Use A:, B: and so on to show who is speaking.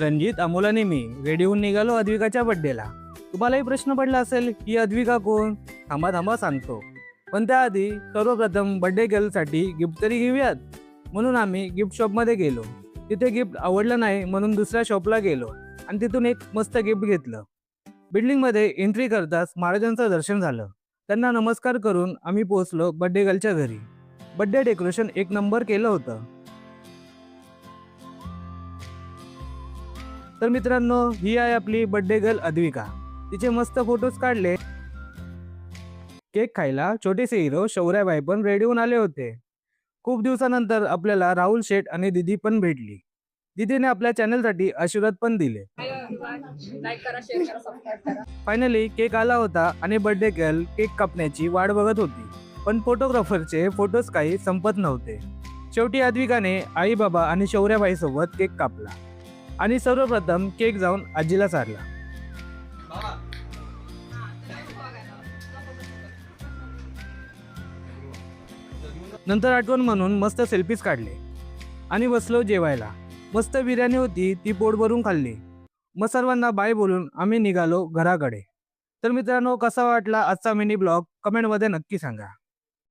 A: रणजित, अमोल आणि मी रेडी होऊन निघालो अद्विकाच्या बड्डेला. तुम्हालाही प्रश्न पडला असेल ही अद्विका कोण? थांबा थांबा सांगतो. पण त्याआधी सर्वप्रथम बड्डे गर्लसाठी गिफ्ट तरी घेऊयात. म्हणून आम्ही गिफ्ट शॉपमध्ये गेलो. तिथे गिफ्ट आवडलं नाही म्हणून दुसऱ्या शॉपला गेलो आणि तिथून एक मस्त गिफ्ट घेतलं. बिल्डिंगमध्ये एंट्री करताच महाराजांचं दर्शन झालं. त्यांना नमस्कार करून आम्ही पोहोचलो बड्डे गर्लच्या घरी. बड्डे डेकोरेशन एक नंबर केलं होतं. तर मित्रांनो, ही आहे आपली बड्डे गर्ल अद्विका. तिचे मस्त फोटोज काढले. केक खायला छोटेसे हिरो शौर्याबाई पण रेडी होऊन आले होते. खूप दिवसानंतर आपल्याला राहुल शेठ आणि दीदी पण भेटली. दीदीने आपल्या चॅनलसाठी आशीर्वाद पण दिले.
B: लाईक करा, शेअर करा, सबस्क्राईब करा.
A: फायनली केक आला होता आणि बर्थडे गर्ल केक कापण्याची वाट बघत होती. पण फोटोग्राफरचे फोटोज काही संपत नव्हते. शेवटी अद्विकाने आई बाबा आणि शौर्याबाई सोबत केक कापला आणि सर्वप्रथम केक जाऊन आजीला चारला. नंतर आठवण म्हणून मस्त सेल्फीज काढले आणि बसलो जेवायला. मस्त बिर्याणी होती, ती पोट भरून खाल्ली. मग सर्वांना बाय बोलून आम्ही निघालो घराकडे. तर मित्रांनो, कसा वाटला आजचा मिनी ब्लॉग कमेंटमध्ये नक्की सांगा.